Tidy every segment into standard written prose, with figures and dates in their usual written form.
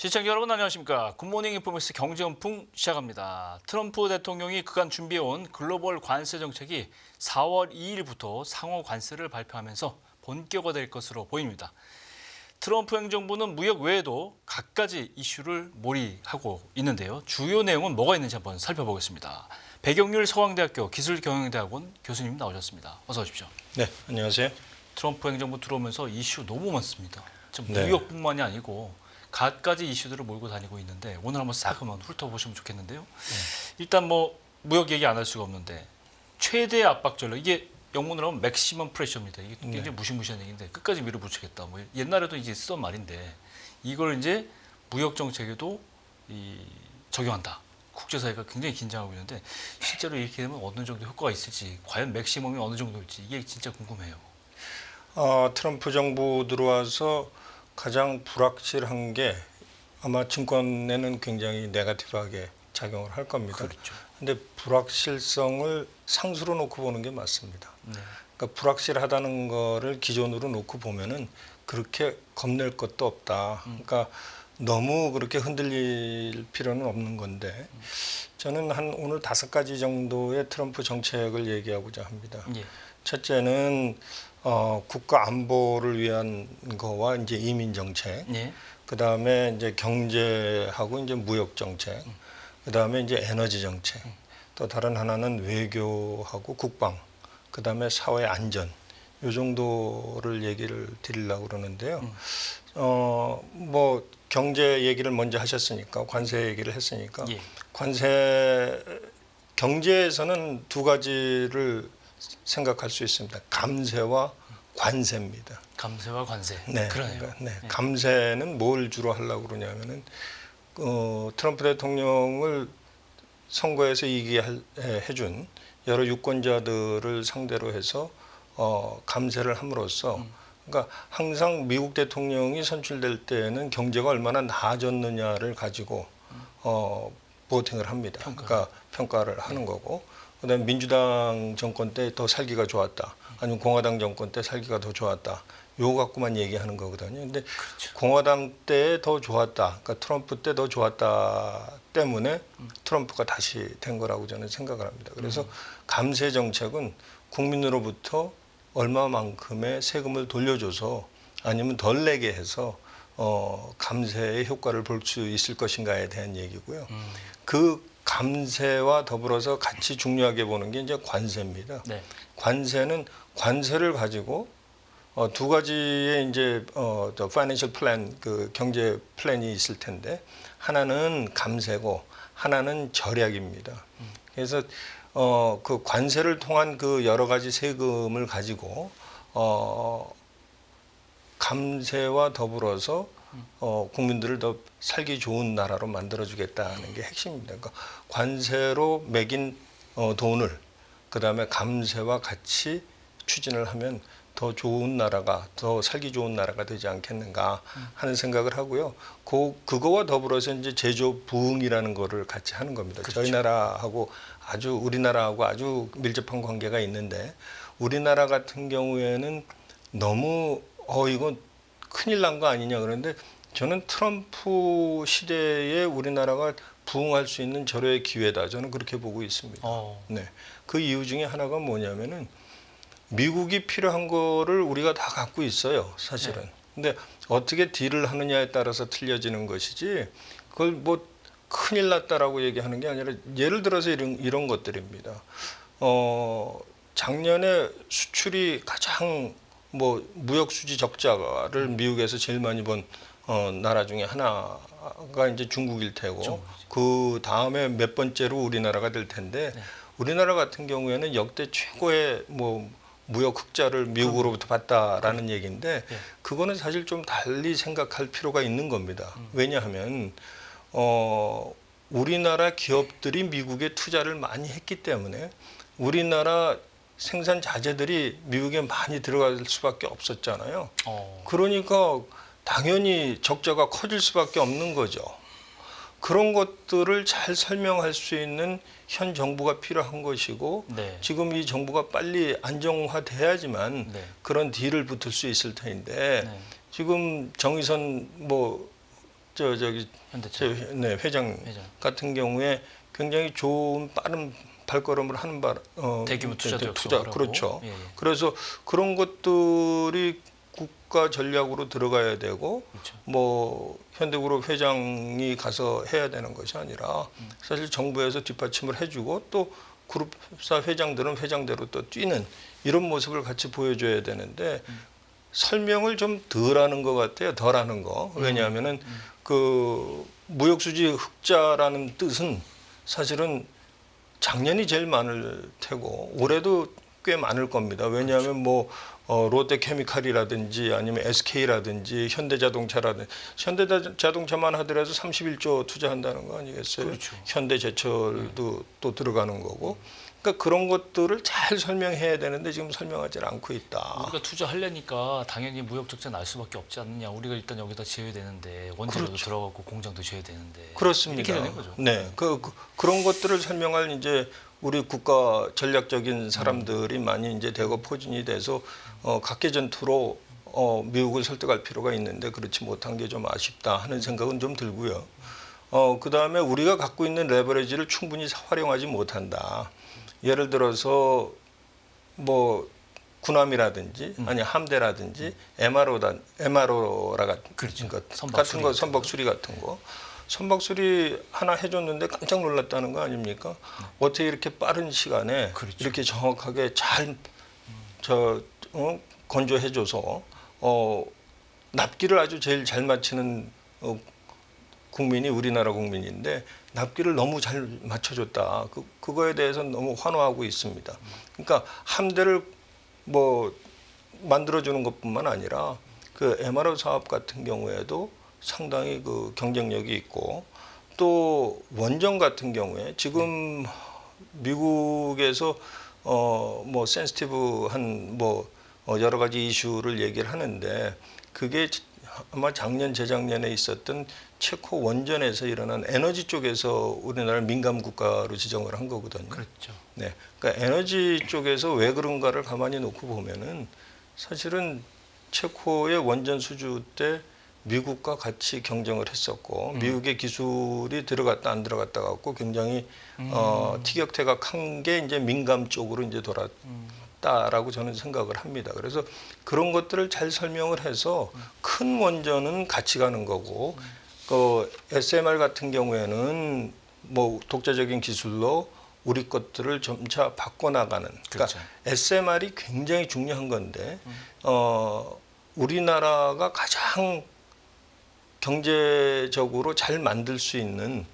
시청자 여러분 안녕하십니까. 굿모닝 인포메이스 경제연풍 시작합니다. 트럼프 대통령이 그간 준비해온 글로벌 관세 정책이 4월 2일부터 상호 관세를 발표하면서 본격화될 것으로 보입니다. 트럼프 행정부는 무역 외에도 갖가지 이슈를 몰이하고 있는데요. 주요 내용은 뭐가 있는지 한번 살펴보겠습니다. 백영률 서강대학교 기술경영대학원 교수님 나오셨습니다. 어서 오십시오. 네, 안녕하세요. 트럼프 행정부 들어오면서 이슈 너무 많습니다. 네. 무역뿐만이 아니고 갖가지 이슈들을 몰고 다니고 있는데 오늘 한번 싹 한번 훑어보시면 좋겠는데요. 일단 무역 얘기 안 할 수가 없는데 최대 압박 전략 이게 영문으로 하면 맥시멈 프레셔입니다. 이게 굉장히 무시무시한 얘기인데 끝까지 밀어붙이겠다. 옛날에도 이제 쓰던 말인데 이걸 이제 무역 정책에도 적용한다. 국제사회가 굉장히 긴장하고 있는데 실제로 이렇게 되면 어느 정도 효과가 있을지 과연 맥시멈이 어느 정도일지 이게 진짜 궁금해요. 트럼프 정부 들어와서 가장 불확실한 게 아마 증권에는 굉장히 네거티브하게 작용을 할 겁니다. 그렇죠. 근데 불확실성을 상수로 놓고 보는 게 맞습니다. 네. 그러니까 불확실하다는 거를 기존으로 놓고 보면은 그렇게 겁낼 것도 없다. 그러니까 너무 그렇게 흔들릴 필요는 없는 건데 저는 한 오늘 5가지 정도의 트럼프 정책을 얘기하고자 합니다. 예. 첫째는 국가 안보를 위한 거와 이제 이민 정책, 예. 그 다음에 이제 경제하고 이제 무역 정책, 그 다음에 이제 에너지 정책, 또 다른 하나는 외교하고 국방, 그 다음에 사회 안전, 요 정도를 얘기를 드리려고 그러는데요. 경제 얘기를 먼저 하셨으니까 관세 얘기를 했으니까 예. 관세 경제에서는 두 가지를 생각할 수 있습니다. 감세와 관세입니다. 감세와 관세. 네, 그러네요. 그러니까, 네. 감세는 뭘 주로 하려고 그러냐면은 트럼프 대통령을 선거에서 이기게 해준 여러 유권자들을 상대로 해서 감세를 함으로써 그러니까 항상 미국 대통령이 선출될 때에는 경제가 얼마나 나아졌느냐를 가지고 보팅을 합니다. 그러니까 평가를 하는 거고, 그다음에 민주당 정권 때 더 살기가 좋았다, 아니면 공화당 정권 때 살기가 더 좋았다, 요거 갖고만 얘기하는 거거든요. 근데 그렇죠. 공화당 때 더 좋았다, 그러니까 트럼프 때 더 좋았다 때문에 트럼프가 다시 된 거라고 저는 생각을 합니다. 그래서 감세 정책은 국민으로부터 얼마만큼의 세금을 돌려줘서 아니면 덜 내게 해서 감세의 효과를 볼 수 있을 것인가에 대한 얘기고요. 그 감세와 더불어서 같이 중요하게 보는 게 이제 관세입니다. 네. 관세는 관세를 가지고 두 가지의 이제 파이낸셜 플랜, 그 경제 플랜이 있을 텐데 하나는 감세고 하나는 절약입니다. 그래서 그 관세를 통한 그 여러 가지 세금을 가지고 감세와 더불어서 국민들을 더 살기 좋은 나라로 만들어주겠다는 게 핵심입니다. 그러니까 관세로 매긴 돈을 그다음에 감세와 같이 추진을 하면 더 좋은 나라가, 더 살기 좋은 나라가 되지 않겠는가 하는 생각을 하고요. 그거와 더불어서 이제 제조 부흥이라는 거를 같이 하는 겁니다. 그렇죠. 저희 나라하고 우리나라하고 아주 밀접한 관계가 있는데 우리나라 같은 경우에는 너무 이건 큰일 난 거 아니냐 그러는데 저는 트럼프 시대에 우리나라가 부흥할 수 있는 절호의 기회다. 저는 그렇게 보고 있습니다. 네. 그 이유 중에 하나가 뭐냐면은 미국이 필요한 거를 우리가 다 갖고 있어요, 사실은. 네. 근데 어떻게 딜을 하느냐에 따라서 틀려지는 것이지 그걸 뭐 큰일 났다라고 얘기하는 게 아니라 예를 들어서 이런 것들입니다. 작년에 수출이 가장 무역 수지 적자를 미국에서 제일 많이 본 나라 중에 하나가 이제 중국일 테고 그 다음에 몇 번째로 우리나라가 될 텐데 네. 우리나라 같은 경우에는 역대 최고의 무역 흑자를 미국으로부터 봤다라는 얘기인데 그거는 사실 좀 달리 생각할 필요가 있는 겁니다. 왜냐하면 우리나라 기업들이 미국에 투자를 많이 했기 때문에 우리나라 생산 자재들이 미국에 많이 들어갈 수밖에 없었잖아요. 그러니까 당연히 적자가 커질 수밖에 없는 거죠. 그런 것들을 잘 설명할 수 있는 현 정부가 필요한 것이고 네. 지금 이 정부가 빨리 안정화돼야지만 네. 그런 딜을 붙을 수 있을 텐데 네. 지금 정의선 저기 현대차 네, 회장 같은 경우에 굉장히 좋은 빠른 발걸음을 하는 대규모 투자도 투자 역시하고. 그렇죠. 예, 예. 그래서 그런 것들이 국가 전략으로 들어가야 되고 그렇죠. 뭐 현대그룹 회장이 가서 해야 되는 것이 아니라 사실 정부에서 뒷받침을 해주고 또 그룹사 회장들은 회장대로 또 뛰는 이런 모습을 같이 보여줘야 되는데 설명을 좀 덜 하는 것 같아요. 덜 하는 거. 왜냐하면은 그 무역수지 흑자라는 뜻은 사실은 작년이 제일 많을 테고 올해도 꽤 많을 겁니다. 왜냐하면 뭐 롯데케미칼이라든지 아니면 SK라든지 현대자동차라든지 현대자동차만 하더라도 31조 투자한다는 거 아니겠어요? 그렇죠. 현대제철도 또 들어가는 거고. 그러니까 그런 것들을 잘 설명해야 되는데 지금 설명하지 않고 있다. 우리가 투자하려니까 당연히 무역 적자 날 수밖에 없지 않느냐. 우리가 일단 여기다 지어야 되는데 원재료도 그렇죠. 들어가고 공장도 지어야 되는데. 그렇습니다. 이렇게 되는 거죠. 네, 그런 것들을 설명할 이제 우리 국가 전략적인 사람들이 많이 이제 대거 포진이 돼서 각계 전투로 미국을 설득할 필요가 있는데 그렇지 못한 게 좀 아쉽다 하는 생각은 좀 들고요. 그 다음에 우리가 갖고 있는 레버리지를 충분히 활용하지 못한다. 예를 들어서 뭐 군함이라든지 아니 함대라든지 MRO라 같은 그렇죠. 것 선박 같은 수리 거 같은 선박 수리 같은 거 선박 수리 하나 해줬는데 깜짝 놀랐다는 거 아닙니까? 어떻게 이렇게 빠른 시간에 그렇죠. 이렇게 정확하게 잘 건조해줘서 납기를 아주 제일 잘 맞추는 국민이 우리나라 국민인데 납기를 너무 잘 맞춰줬다. 그거에 대해서는 너무 환호하고 있습니다. 그러니까 함대를 뭐 만들어주는 것뿐만 아니라 그 MRO 사업 같은 경우에도 상당히 그 경쟁력이 있고 또 원전 같은 경우에 지금 미국에서 뭐 센시티브한 뭐 여러 가지 이슈를 얘기를 하는데 그게 아마 작년 재작년에 있었던 체코 원전에서 일어난 에너지 쪽에서 우리나라를 민감 국가로 지정을 한 거거든요. 그렇죠. 네, 그러니까 에너지 쪽에서 왜 그런가를 가만히 놓고 보면은 사실은 체코의 원전 수주 때 미국과 같이 경쟁을 했었고 미국의 기술이 들어갔다 안 들어갔다 갖고 굉장히 티격태격한 게 이제 민감 쪽으로 이제 돌았다라고 저는 생각을 합니다. 그래서 그런 것들을 잘 설명을 해서 큰 원전은 같이 가는 거고 그 SMR 같은 경우에는 뭐 독자적인 기술로 우리 것들을 점차 바꿔나가는. 그러니까 그렇죠. SMR이 굉장히 중요한 건데 우리나라가 가장 경제적으로 잘 만들 수 있는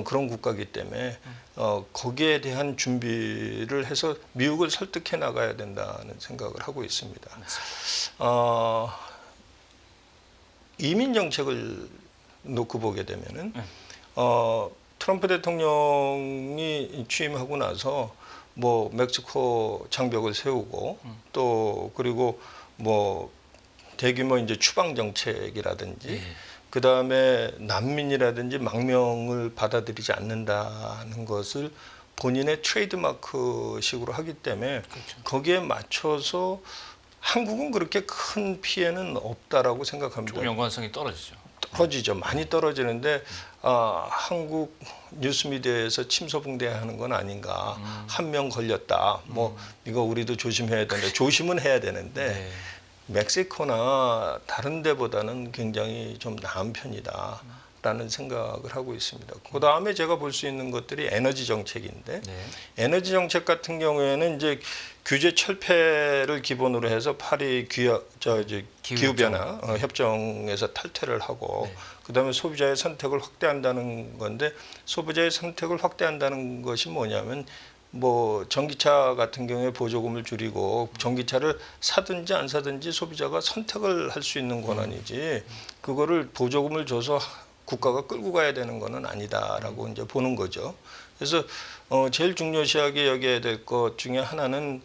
그런 국가이기 때문에 거기에 대한 준비를 해서 미국을 설득해 나가야 된다는 생각을 하고 있습니다. 이민 정책을 놓고 보게 되면은 트럼프 대통령이 취임하고 나서 뭐 멕시코 장벽을 세우고 또 그리고 뭐 대규모 이제 추방 정책이라든지 예. 그 다음에 난민이라든지 망명을 받아들이지 않는다는 것을 본인의 트레이드마크식으로 하기 때문에 그렇죠. 거기에 맞춰서 한국은 그렇게 큰 피해는 없다라고 생각합니다. 조금 연관성이 떨어지죠. 떨어지죠. 많이 떨어지는데 한국 뉴스미디어에서 침소봉대하는 건 아닌가. 한 명 걸렸다. 뭐 이거 우리도 조심해야 되는데 조심은 해야 되는데 네. 멕시코나 다른 데보다는 굉장히 좀 나은 편이다라는 생각을 하고 있습니다. 그 다음에 제가 볼 수 있는 것들이 에너지 정책인데 네. 에너지 정책 같은 경우에는 이제 규제 철폐를 기본으로 해서 파리 기후변화 협정에서 탈퇴를 하고 네. 그다음에 소비자의 선택을 확대한다는 건데 소비자의 선택을 확대한다는 것이 뭐냐면 뭐 전기차 같은 경우에 보조금을 줄이고 전기차를 사든지 안 사든지 소비자가 선택을 할 수 있는 권한이지 그거를 보조금을 줘서 국가가 끌고 가야 되는 거는 아니다라고 이제 보는 거죠. 그래서 제일 중요시하게 여겨야 될 것 중에 하나는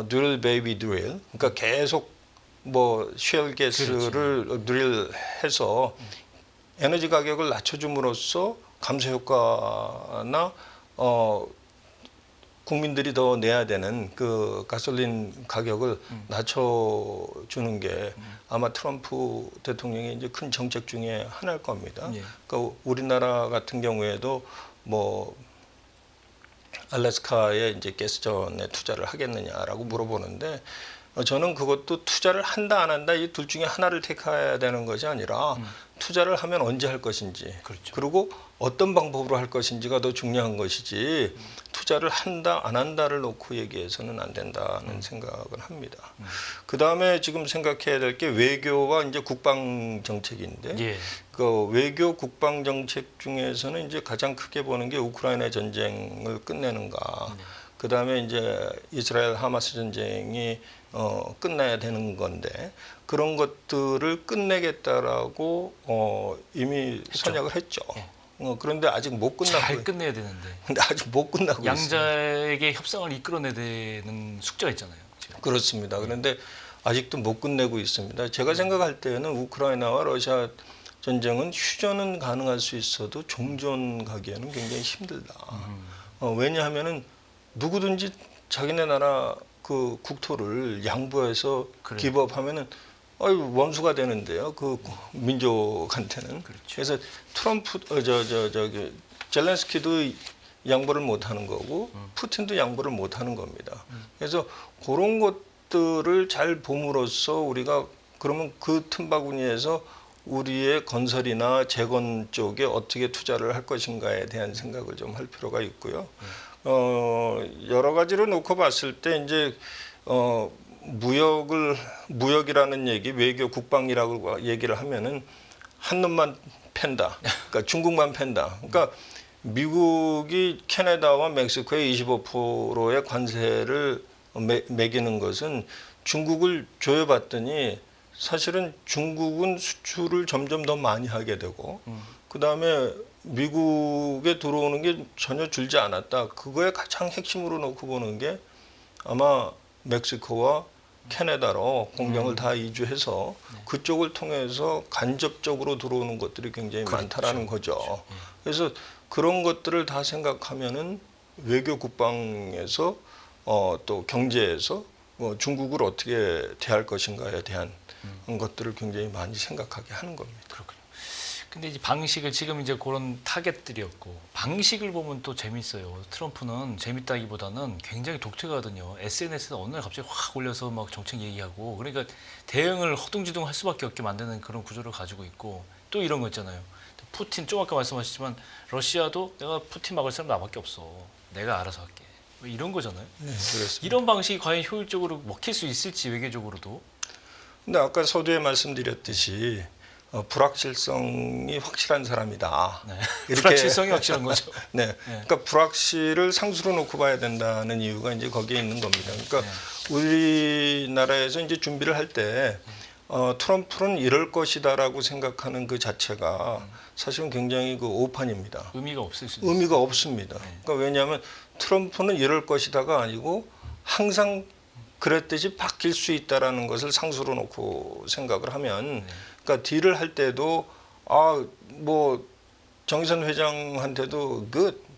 드릴 베이비 드릴 그러니까 계속 뭐 쉘 가스를 드릴해서 에너지 가격을 낮춰줌으로써 감소 효과나 국민들이 더 내야 되는 그 가솔린 가격을 낮춰주는 게 아마 트럼프 대통령의 이제 큰 정책 중에 하나일 겁니다. 예. 그러니까 우리나라 같은 경우에도 뭐 알래스카에 이제 가스전에 투자를 하겠느냐라고 물어보는데 저는 그것도 투자를 한다 안 한다 이 둘 중에 하나를 택해야 되는 것이 아니라 투자를 하면 언제 할 것인지 그렇죠. 그리고 어떤 방법으로 할 것인지가 더 중요한 것이지 투자를 한다 안 한다를 놓고 얘기해서는 안 된다는 생각을 합니다. 그 다음에 지금 생각해야 될 게 외교와 이제 국방 정책인데 예. 그 외교 국방 정책 중에서는 이제 가장 크게 보는 게 우크라이나 전쟁을 끝내는가. 그 다음에 이제 이스라엘 하마스 전쟁이 끝나야 되는 건데 그런 것들을 끝내겠다라고 이미 선약을 했죠. 예. 그런데 아직 못 끝나고 잘 끝내야 되는데 근데 아직 못 끝나고 있어요. 양자에게 협상을 이끌어내야 되는 숙제가 있잖아요. 지금. 그렇습니다. 그런데 아직도 못 끝내고 있습니다. 제가 생각할 때는 우크라이나와 러시아 전쟁은 휴전은 가능할 수 있어도 종전 가기에는 굉장히 힘들다. 왜냐하면은 누구든지 자기네 나라 그 국토를 양보해서 그래요. 기법하면은 원수가 되는데요. 그 민족한테는. 그렇죠. 그래서 트럼프 저기 젤렌스키도 양보를 못 하는 거고 푸틴도 양보를 못 하는 겁니다. 그래서 그런 것들을 잘 봄으로써 우리가 그러면 그 틈바구니에서 우리의 건설이나 재건 쪽에 어떻게 투자를 할 것인가에 대한 생각을 좀 할 필요가 있고요. 여러 가지로 놓고 봤을 때 이제 무역이라는 얘기, 외교 국방이라고 얘기를 하면은 한 놈만 팬다. 그러니까 중국만 팬다. 그러니까 미국이 캐나다와 멕시코에 25%의 관세를 매기는 것은 중국을 조여봤더니 사실은 중국은 수출을 점점 더 많이 하게 되고 그다음에 미국에 들어오는 게 전혀 줄지 않았다. 그거에 가장 핵심으로 놓고 보는 게 아마 멕시코와 캐나다로 공장을 다 이주해서 그쪽을 통해서 간접적으로 들어오는 것들이 굉장히 많다라는 거죠. 그래서 그런 것들을 다 생각하면은 외교 국방에서 또 경제에서 중국을 어떻게 대할 것인가에 대한 것들을 굉장히 많이 생각하게 하는 겁니다. 그렇군요. 근데 이제 방식을 지금 이제 그런 타겟들이었고 방식을 보면 또 재밌어요. 트럼프는 재밌다기보다는 굉장히 독특하거든요. SNS에 어느 날 갑자기 확 올려서 막 정책 얘기하고 그러니까 대응을 허둥지둥 할 수밖에 없게 만드는 그런 구조를 가지고 있고 또 이런 거 있잖아요. 푸틴 좀 아까 말씀하셨지만 러시아도 내가 푸틴 막을 사람 나밖에 없어. 내가 알아서 할게. 뭐 이런 거잖아요. 네, 그렇습니다. 이런 방식이 과연 효율적으로 먹힐 수 있을지 외교적으로도. 근데 아까 서두에 말씀드렸듯이 불확실성이 확실한 사람이다. 네. 이렇게 불확실성이 확실한 거죠. 네. 그러니까 불확실을 상수로 놓고 봐야 된다는 이유가 이제 거기에 있는 겁니다. 그러니까 우리나라에서 이제 준비를 할 때 트럼프는 이럴 것이다라고 생각하는 그 자체가 사실은 굉장히 그 오판입니다. 의미가 없을 수 있어요. 의미가 없습니다. 그러니까 왜냐하면 트럼프는 이럴 것이다가 아니고 항상 그랬듯이 바뀔 수 있다라는 것을 상수로 놓고 생각을 하면 그러니까 딜을 할 때도 뭐 정의선 회장한테도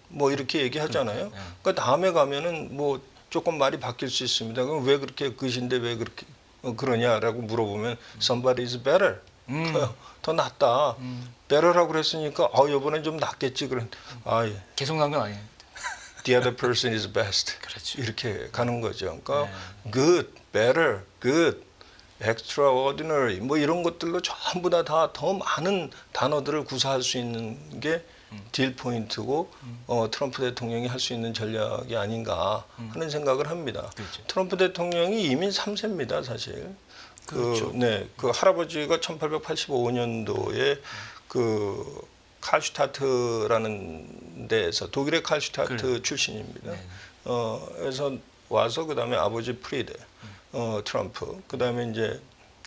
뭐 이렇게 얘기하잖아요. 그러니까 다음에 가면은 뭐 조금 말이 바뀔 수 있습니다. 그럼 왜 그렇게 그신데 왜 그렇게 그러냐라고 물어보면 somebody is better. 더 낫다. better라고 그랬으니까 이번엔 좀 낫겠지. 그런 계속 난 건 아니에요. the other person is best. 그렇죠. 이렇게 가는 거죠. 그러니까 good, better, good, extraordinary 뭐 이런 것들로 전부 다 더 많은 단어들을 구사할 수 있는 게 딜 포인트고 트럼프 대통령이 할 수 있는 전략이 아닌가 하는 생각을 합니다. 그렇죠. 트럼프 대통령이 이민 3세입니다, 사실. 그렇죠. 그 할아버지가 1885년도에 그 칼슈타트라는 데에서 독일의 칼슈타트 출신입니다. 그래서 와서 그다음에 아버지 프리드 트럼프 그다음에 이제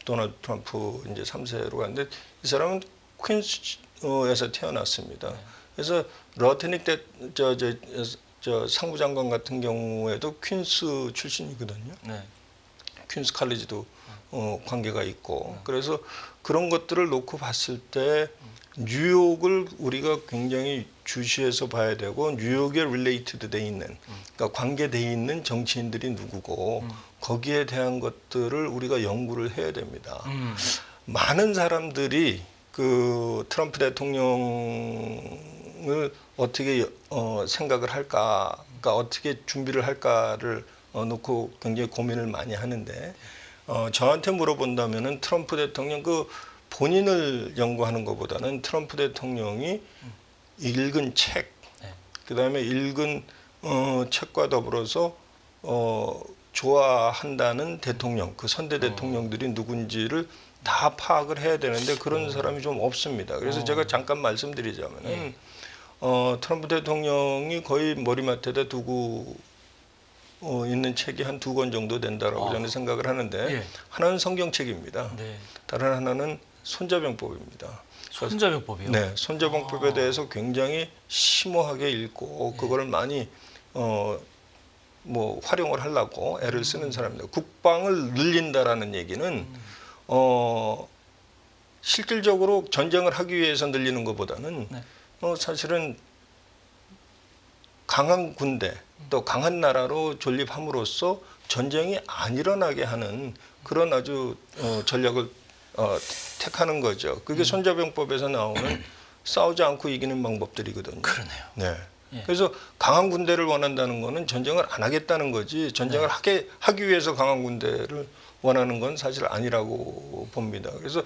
도널드 트럼프 이제 3세로 갔는데 이 사람은 퀸스에서 태어났습니다. 그래서 러트닉 저 상부장관 같은 경우에도 퀸스 출신이거든요. 퀸스 칼리지도 관계가 있고 그래서 그런 것들을 놓고 봤을 때 뉴욕을 우리가 굉장히 주시해서 봐야 되고 뉴욕에 related 돼 있는 그러니까 관계돼 있는 정치인들이 누구고 거기에 대한 것들을 우리가 연구를 해야 됩니다. 많은 사람들이 그 트럼프 대통령을 어떻게 생각을 할까, 그러니까 어떻게 준비를 할까를 놓고 굉장히 고민을 많이 하는데 저한테 물어본다면은 트럼프 대통령 그 본인을 연구하는 것보다는 트럼프 대통령이 읽은 책, 네. 그다음에 읽은 책과 더불어서 좋아한다는 대통령, 그 선대 대통령들이 누군지를 다 파악을 해야 되는데 그런 사람이 좀 없습니다. 그래서 제가 잠깐 말씀드리자면은 트럼프 대통령이 거의 머리맡에다 두고 있는 책이 한 2권 정도 된다라고 저는 생각을 하는데 예. 하나는 성경책입니다. 네. 다른 하나는 손자병법입니다. 손자병법이요? 네, 손자병법에 대해서 굉장히 심오하게 읽고 그거를 많이 뭐 활용을 하려고 애를 쓰는 사람입니다. 국방을 늘린다라는 얘기는 실질적으로 전쟁을 하기 위해서 늘리는 것보다는 네. 사실은 강한 군대 또 강한 나라로 존립함으로써 전쟁이 안 일어나게 하는 그런 아주 전략을 택하는 거죠. 그게 손자병법에서 나오는 싸우지 않고 이기는 방법들이거든요. 그러네요. 네. 예. 그래서 강한 군대를 원한다는 거는 전쟁을 안 하겠다는 거지 전쟁을 하기 위해서 강한 군대를 원하는 건 사실 아니라고 봅니다. 그래서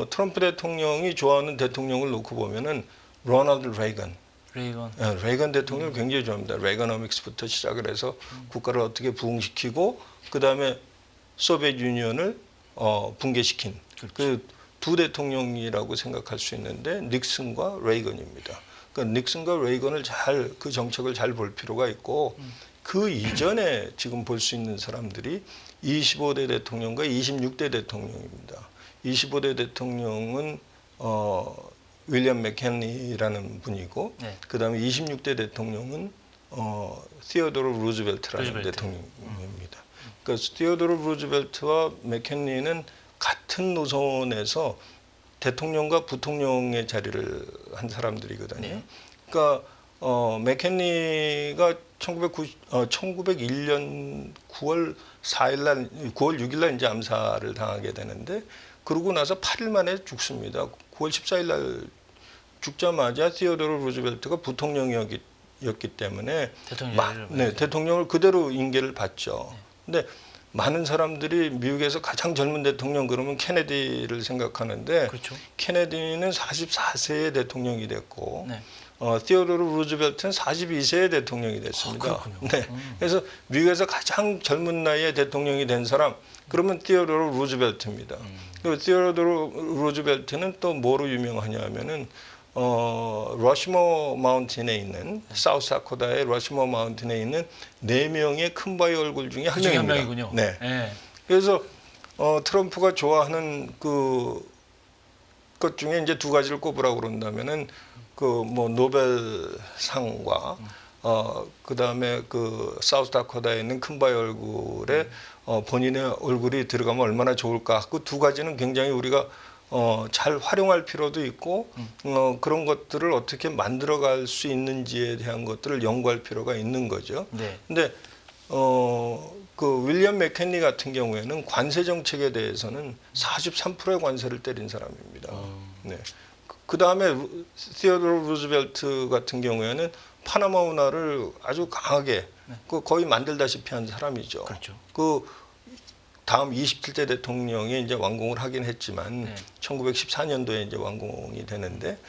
트럼프 대통령이 좋아하는 대통령을 놓고 보면은 로널드 레이건. 레이건 대통령을 굉장히 좋아합니다. 레이거노믹스부터 시작을 해서 국가를 어떻게 부흥시키고 그다음에 소비에트 유니언을 붕괴시킨 그 두 대통령이라고 생각할 수 있는데 닉슨과 레이건입니다. 그러니까 닉슨과 레이건을 그 정책을 잘 볼 필요가 있고 그 이전에 지금 볼 수 있는 사람들이 25대 대통령과 26대 대통령입니다. 25대 대통령은 윌리엄 맥켄리라는 분이고 네. 그다음에 26대 대통령은 시어도르 루즈벨트라는 대통령입니다. 그러니까 시어도르 루즈벨트와 맥켄리는 같은 노선에서 대통령과 부통령의 자리를 한 사람들이거든요. 네. 그러니까 맥켄리가 1901년 9월 6일 날 이제 암살을 당하게 되는데 그러고 나서 8일 만에 죽습니다. 9월 14일 날 죽자마자 시어도르 루즈벨트가 부통령이었기 때문에 대통령을 그대로 인계를 받죠. 근데 많은 사람들이 미국에서 가장 젊은 대통령 그러면 케네디를 생각하는데 그렇죠. 케네디는 44세의 대통령이 됐고 시어도르 루즈벨트는 42세의 대통령이 됐습니다. 네. 그래서 미국에서 가장 젊은 나이에 대통령이 된 사람 그러면 시어도르 루즈벨트입니다. 그리고 시어도르 루즈벨트는 또 뭐로 유명하냐면은 러시머 마운틴에 있는 사우스다코타의 러시머 마운틴에 있는 4명의 큰 바위 얼굴 중에 한 명입니다. 한 명이군요. 네. 네. 그래서 트럼프가 좋아하는 그 것 중에 이제 2가지를 꼽으라고 그런다면은 그 뭐 노벨상과 그다음에 그 사우스다코타에 있는 큰 바위 얼굴에 본인의 얼굴이 들어가면 얼마나 좋을까. 그 2가지는 굉장히 우리가 잘 활용할 필요도 있고 그런 것들을 어떻게 만들어갈 수 있는지에 대한 것들을 연구할 필요가 있는 거죠. 네. 근데 그 윌리엄 맥켄리 같은 경우에는 관세 정책에 대해서는 43%의 관세를 때린 사람입니다. 네. 그 다음에 시어도르 루즈벨트 같은 경우에는 파나마 운하를 아주 강하게 거의 만들다시피 한 사람이죠. 그렇죠. 그 다음 27대 대통령이 이제 완공을 하긴 했지만 1914년도에 이제 완공이 되는데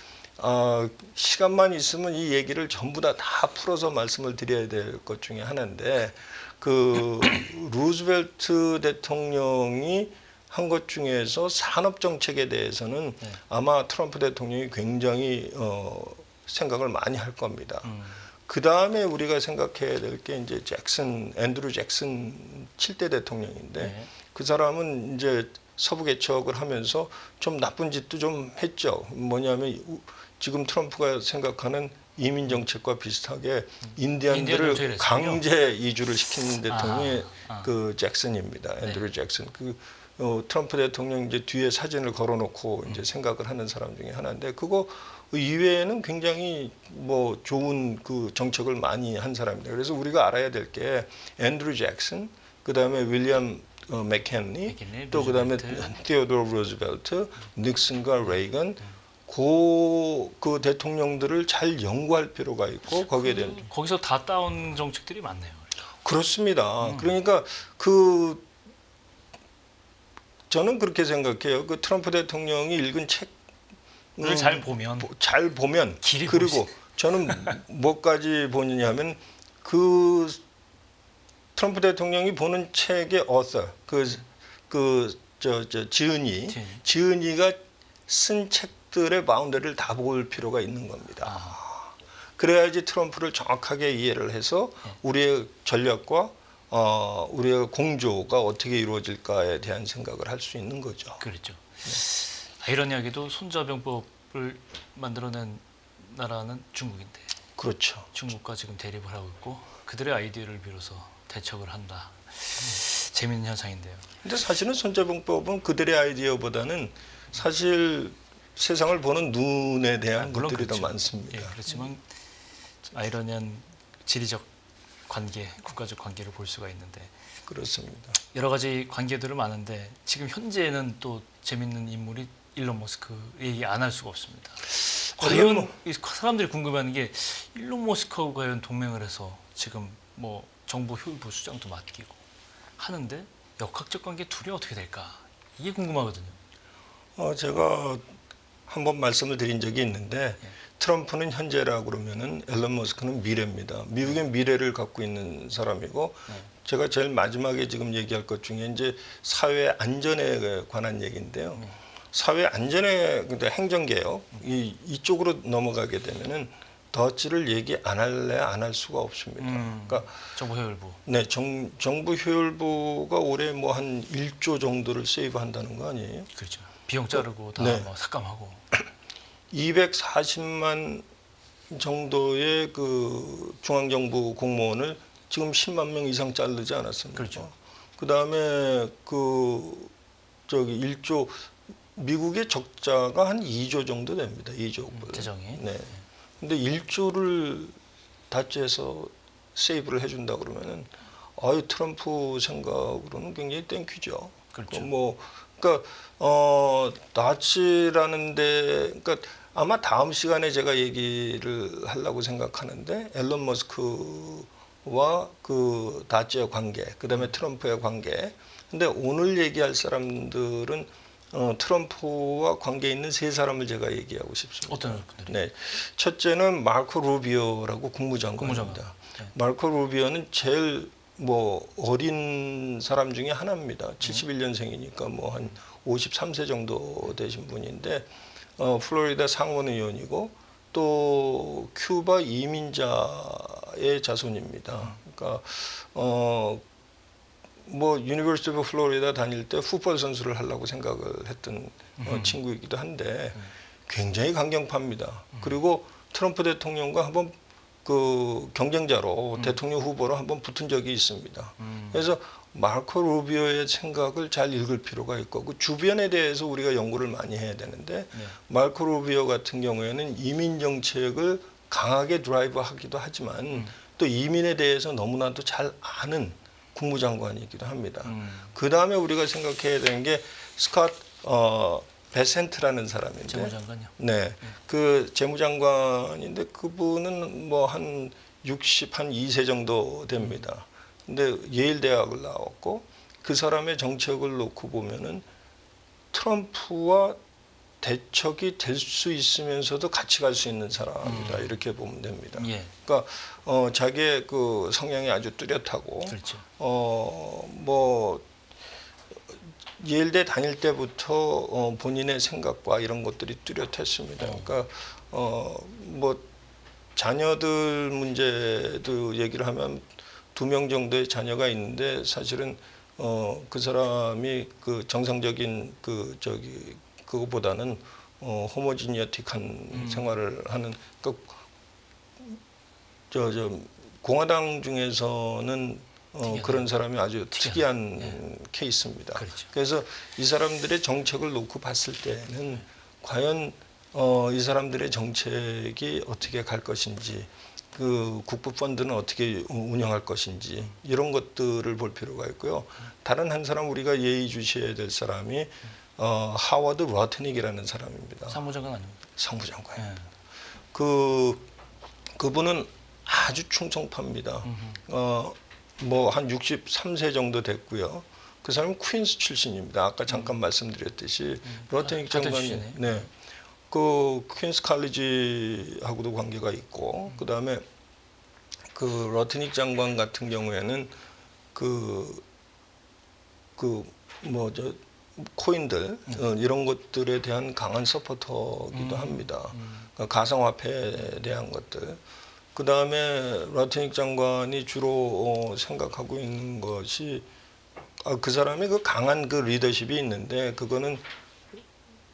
시간만 있으면 이 얘기를 전부 다 풀어서 말씀을 드려야 될 것 중에 하나인데 그 루즈벨트 대통령이 한 것 중에서 산업 정책에 대해서는 아마 트럼프 대통령이 굉장히 생각을 많이 할 겁니다. 그 다음에 우리가 생각해야 될 게 이제 앤드루 잭슨 7대 대통령인데 그 사람은 이제 서부 개척을 하면서 좀 나쁜 짓도 좀 했죠. 뭐냐면 지금 트럼프가 생각하는 이민 정책과 비슷하게 인디언 인디언들을 정책을 했군요. 강제 이주를 시킨 대통령이 아. 그 잭슨입니다. 앤드류 잭슨. 그 트럼프 대통령 이제 뒤에 사진을 걸어놓고 이제 생각을 하는 사람 중에 하나인데 그거 이외에는 굉장히 뭐 좋은 그 정책을 많이 한 사람입니다. 그래서 우리가 알아야 될 게 앤드류 잭슨, 그다음에 윌리엄 맥켄리, 또 그다음에 테오도르 루즈벨트, 닉슨과 레이건 그 대통령들을 잘 연구할 필요가 있고 거기에 대한 거기서 다 따온 정책들이 많네요. 그렇습니다. 그러니까 그 저는 그렇게 생각해요. 그 트럼프 대통령이 읽은 책 을 잘 보면 길이 그리고 저는 뭐까지 보느냐면 그 트럼프 대통령이 보는 책의 author 지은이가 쓴 책들의 바운더리를 다 볼 필요가 있는 겁니다. 그래야지 트럼프를 정확하게 이해를 해서 우리의 전략과 우리의 공조가 어떻게 이루어질까에 대한 생각을 할 수 있는 거죠. 그렇죠. 아이러니하게도 손자병법을 만들어낸 나라는 중국인데 그렇죠. 중국과 지금 대립을 하고 있고 그들의 아이디어를 빌어서 대척을 한다. 재미있는 현상인데요. 근데 사실은 손자병법은 그들의 아이디어보다는 사실 세상을 보는 눈에 대한 물론 것들이 그렇죠. 더 많습니다. 예, 그렇지만 아이러니한 지리적 관계, 국가적 관계를 볼 수가 있는데 그렇습니다. 여러 가지 관계들은 많은데 지금 현재는 또 재밌는 인물이 일론 머스크 얘기 안 할 수가 없습니다. 과연 사람들이 궁금해하는 게 일론 머스크하고 과연 동맹을 해서 지금 뭐 정부 효율부 수장도 맡기고 하는데 역학적 관계 둘이 어떻게 될까 이게 궁금하거든요. 제가 한번 말씀을 드린 적이 있는데 트럼프는 현재라고 그러면은 앨런 머스크는 미래입니다. 미국의 미래를 갖고 있는 사람이고 제가 제일 마지막에 지금 얘기할 것 중에 이제 사회 안전에 관한 얘기인데요. 사회 안전에 근데 행정개혁 이쪽으로 넘어가게 되면은 더치를 얘기 안 할래 안 할 수가 없습니다. 그러니까 정부 효율부. 네, 정부 효율부가 올해 뭐 한 1조 정도를 세이브한다는 거 아니에요? 그렇죠. 비용 자르고 다 네. 뭐 삭감하고 240만 정도의 그 중앙정부 공무원을 지금 10만 명 이상 자르지 않았습니까? 그렇죠. 그다음에 그 저기 1조 미국의 적자가 한 2조 정도 됩니다. 2조. 재정이. 네. 근데 1조를 다치해서 세이브를 해준다 그러면은 트럼프 생각으로는 굉장히 땡큐죠. 그렇죠. 그러니까 다치라는데 그러니까 아마 다음 시간에 제가 얘기를 하려고 생각하는데 앨런 머스크와 그 다치의 관계, 그다음에 트럼프의 관계. 근데 오늘 얘기할 사람들은 트럼프와 관계 있는 세 사람을 제가 얘기하고 싶습니다. 어떤 분들이? 네, 첫째는 마르코 루비오라고 국무장관입니다. 네. 마르코 루비오는 제일 뭐 어린 사람 중에 하나입니다. 71년생이니까 뭐 한 53세 정도 되신 분인데 플로리다 상원 의원이고 또 큐바 이민자의 자손입니다. 그러니까 뭐 유니버시티 오브 플로리다 다닐 때 풋볼 선수를 하려고 생각을 했던 친구이기도 한데 굉장히 강경파입니다. 그리고 트럼프 대통령과 한번 그 경쟁자로 대통령 후보로 한번 붙은 적이 있습니다. 그래서 마르코 루비오의 생각을 잘 읽을 필요가 있고 그 주변에 대해서 우리가 연구를 많이 해야 되는데 마르코 루비오 같은 경우에는 이민 정책을 강하게 드라이브하기도 하지만 또 이민에 대해서 너무나도 잘 아는 국무장관이기도 합니다. 그 다음에 우리가 생각해야 되는 게 스콧 베센트라는 사람인데, 재무장관이요. 네, 그 재무장관인데 그분은 뭐 한 62세 정도 됩니다. 근데 예일 대학을 나왔고 그 사람의 정책을 놓고 보면은 트럼프와 대척이 될 수 있으면서도 같이 갈 수 있는 사람이다 이렇게 보면 됩니다. 예. 그러니까 자기의 그 성향이 아주 뚜렷하고 그렇죠. 뭐 예일대 다닐 때부터 본인의 생각과 이런 것들이 뚜렷했습니다. 그러니까 뭐 자녀들 문제도 얘기를 하면 2명 정도의 자녀가 있는데 사실은 그 사람이 그 정상적인 그거보다는 호모지니어틱한 생활을 하는 그러니까 저 공화당 중에서는 그런 사람이 아주 특이한 케이스입니다. 그렇죠. 그래서 이 사람들의 정책을 놓고 봤을 때는 과연 이 사람들의 정책이 어떻게 갈 것인지, 그 국부 펀드는 어떻게 운영할 것인지 이런 것들을 볼 필요가 있고요. 다른 한 사람 우리가 예의주시해야 될 사람이 하워드 러트닉이라는 사람입니다. 상무장관 아닙니까? 상부장관. 예. 그분은 아주 충성파입니다. 뭐 한 63세 정도 됐고요. 그 사람은 퀸스 출신입니다. 아까 잠깐 말씀드렸듯이 러트닉 같은 장관이 출신이에요? 네. 그 퀸스 칼리지하고도 관계가 있고 그다음에 그 러트닉 장관 같은 경우에는 저 코인들 이런 것들에 대한 강한 서포터기도 합니다. 그러니까 가상화폐에 대한 것들. 그 다음에 러트닉 장관이 주로 생각하고 있는 것이 그 사람의 그 강한 그 리더십이 있는데 그거는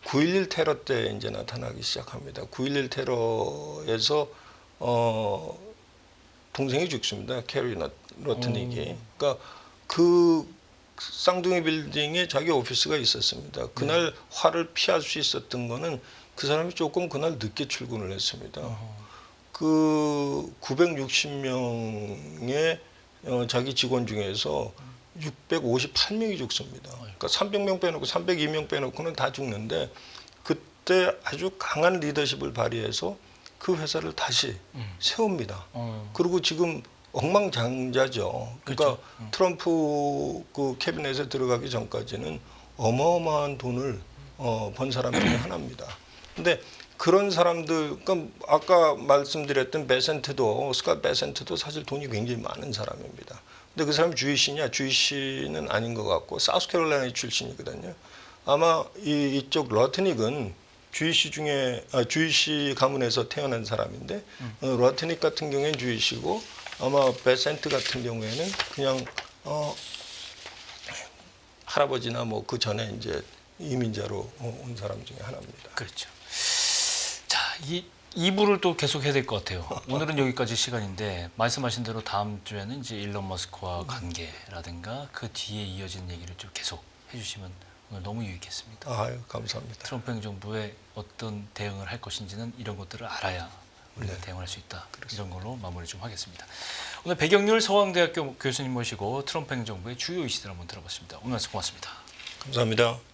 9.11 테러 때 이제 나타나기 시작합니다. 9.11 테러에서 동생이 죽습니다. 캐리 러트닉이. 그러니까 그 쌍둥이 빌딩에 자기 오피스가 있었습니다. 그날 화를 피할 수 있었던 거는 그 사람이 조금 그날 늦게 출근을 했습니다. 그 960명의 자기 직원 중에서 658명이 죽습니다. 그러니까 300명 빼놓고 302명 빼놓고는 다 죽는데 그때 아주 강한 리더십을 발휘해서 그 회사를 다시 세웁니다. 그리고 지금 억만장자죠. 그러니까 트럼프 그 캐비넷에 들어가기 전까지는 어마어마한 돈을 번 사람 중에 하나입니다. 근데 그런 사람들, 그러니까 아까 말씀드렸던 스캇 베센트도 사실 돈이 굉장히 많은 사람입니다. 근데 그 사람이 주이시냐? 주이시는 아닌 것 같고 사우스캐롤라이나 출신이거든요. 아마 이쪽 러트닉은 주이시 가문에서 태어난 사람인데 러트닉 같은 경우에는 주이시고 아마 베센트 같은 경우에는 그냥 할아버지나 뭐 그 전에 이제 이민자로 온 사람 중에 하나입니다. 그렇죠. 자, 이 2부를 또 계속 해야 될 것 같아요. 오늘은 여기까지 시간인데 말씀하신 대로 다음 주에는 이제 일론 머스크와 관계라든가 그 뒤에 이어진 얘기를 좀 계속 해주시면 오늘 너무 유익했습니다. 아유, 감사합니다. 트럼프 행정부의 어떤 대응을 할 것인지는 이런 것들을 알아야 우리가 네. 대응을 할 수 있다. 그렇습니다. 이런 걸로 마무리 좀 하겠습니다. 오늘 배경률 서강대학교 교수님 모시고 트럼프 행정부의 주요 이슈들 한번 들어봤습니다. 오늘 말씀 고맙습니다. 감사합니다.